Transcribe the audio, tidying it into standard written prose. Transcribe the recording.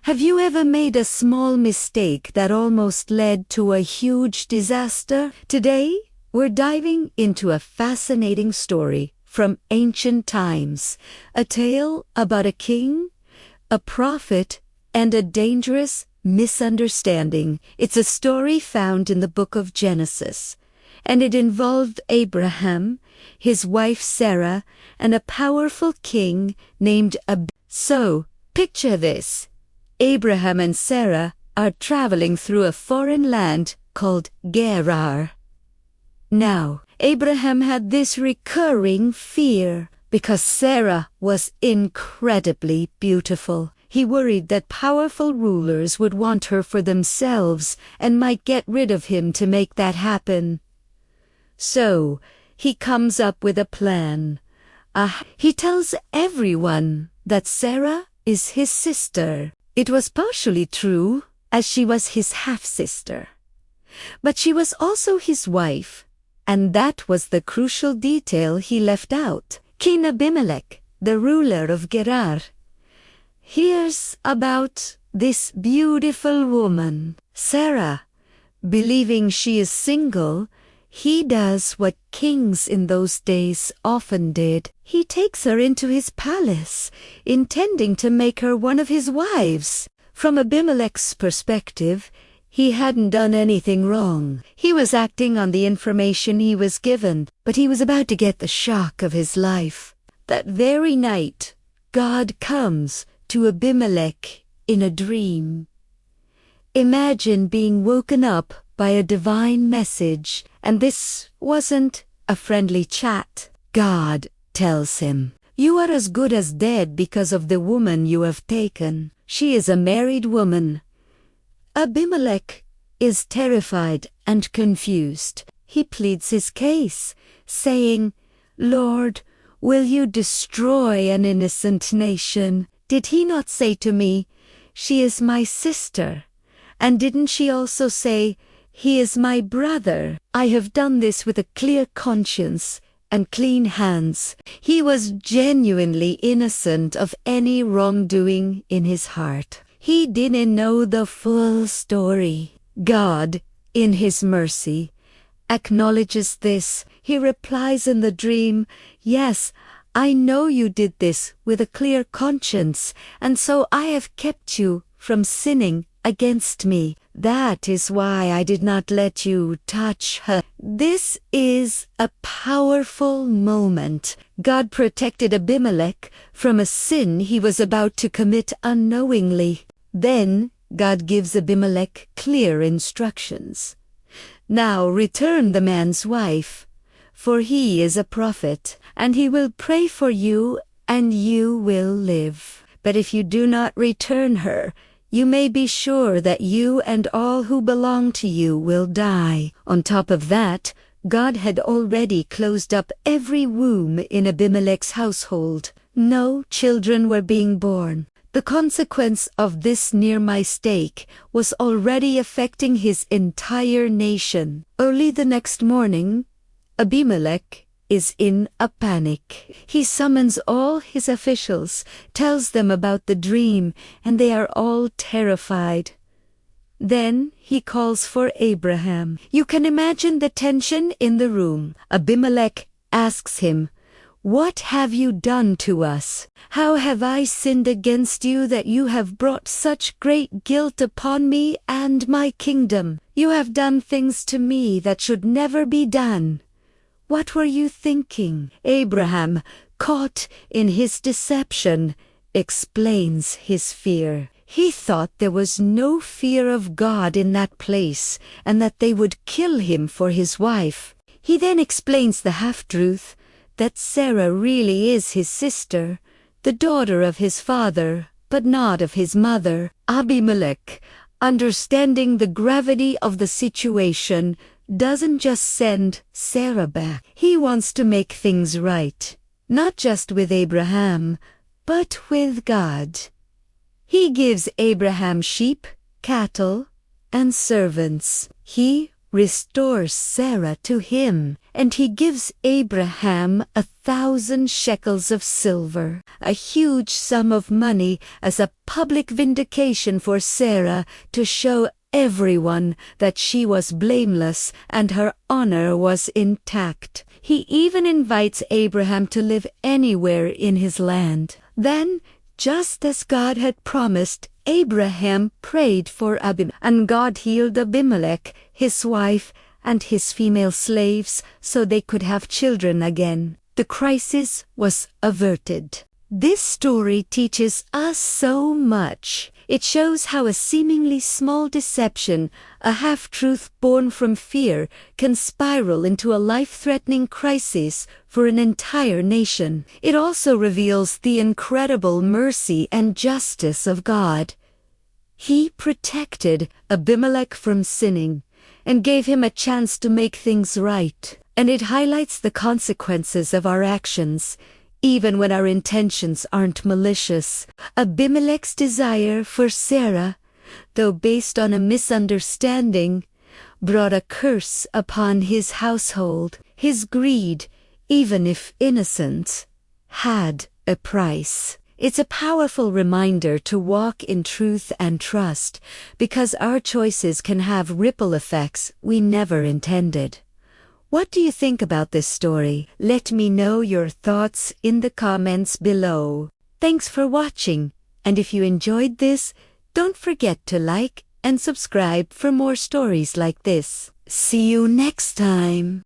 Have you ever made a small mistake that almost led to a huge disaster? Today, we're diving into a fascinating story from ancient times, a tale about a king, a prophet, and a dangerous misunderstanding. It's a story found in the book of Genesis, and it involved Abraham, his wife Sarah, and a powerful king named Abimelech. So, picture this. Abraham and Sarah are traveling through a foreign land called Gerar. Now, Abraham had this recurring fear because Sarah was incredibly beautiful. He worried that powerful rulers would want her for themselves and might get rid of him to make that happen. So, he comes up with a plan. He tells everyone that Sarah is his sister. It was partially true, as she was his half-sister. But she was also his wife, and that was the crucial detail he left out. King Abimelech, the ruler of Gerar, hears about this beautiful woman, Sarah. Believing she is single, he does what kings in those days often did. He takes her into his palace, intending to make her one of his wives. From Abimelech's perspective, he hadn't done anything wrong. He was acting on the information he was given, but he was about to get the shock of his life. That very night, God comes to Abimelech in a dream. Imagine being woken up by a divine message, and this wasn't a friendly chat. God tells him, "You are as good as dead because of the woman you have taken. She is a married woman." Abimelech is terrified and confused. He pleads his case, saying, "Lord, will you destroy an innocent nation? Did he not say to me, 'She is my sister'? And didn't she also say, 'He is my brother'? I have done this with a clear conscience and clean hands." He was genuinely innocent of any wrongdoing in his heart. He didn't know the full story. God, in his mercy, acknowledges this. He replies in the dream, "Yes, I know you did this with a clear conscience, and so I have kept you from sinning against me. That is why I did not let you touch her." This is a powerful moment. God protected Abimelech from a sin he was about to commit unknowingly. Then God gives Abimelech clear instructions. "Now return the man's wife, for he is a prophet, and he will pray for you, and you will live. But if you do not return her, you may be sure that you and all who belong to you will die." On top of that, God had already closed up every womb in Abimelech's household. No children were being born. The consequence of this near mistake was already affecting his entire nation. Early the next morning, Abimelech is in a panic. He summons all his officials, tells them about the dream, and they are all terrified. Then he calls for Abraham. You can imagine the tension in the room. Abimelech asks him, "What have you done to us? How have I sinned against you that you have brought such great guilt upon me and my kingdom? You have done things to me that should never be done. What were you thinking?" Abraham, caught in his deception, explains his fear. He thought there was no fear of God in that place, and that they would kill him for his wife. He then explains the half-truth, that Sarah really is his sister, the daughter of his father, but not of his mother. Abimelech, understanding the gravity of the situation, doesn't just send Sarah back. He wants to make things right, not just with Abraham, but with God. He gives Abraham sheep, cattle, and servants. He restores Sarah to him, and he gives Abraham 1,000 shekels of silver, a huge sum of money, as a public vindication for Sarah, to show everyone that she was blameless and her honor was intact. He even invites Abraham to live anywhere in his land. Then, just as God had promised, Abraham prayed for Abimelech, and God healed Abimelech, his wife, and his female slaves, so they could have children again. The crisis was averted. This story teaches us so much. It shows how a seemingly small deception, a half-truth born from fear, can spiral into a life-threatening crisis for an entire nation. It also reveals the incredible mercy and justice of God. He protected Abimelech from sinning and gave him a chance to make things right. And it highlights the consequences of our actions, even when our intentions aren't malicious. Abimelech's desire for Sarah, though based on a misunderstanding, brought a curse upon his household. His greed, even if innocent, had a price. It's a powerful reminder to walk in truth and trust, because our choices can have ripple effects we never intended. What do you think about this story? Let me know your thoughts in the comments below. Thanks for watching, and if you enjoyed this, don't forget to like and subscribe for more stories like this. See you next time.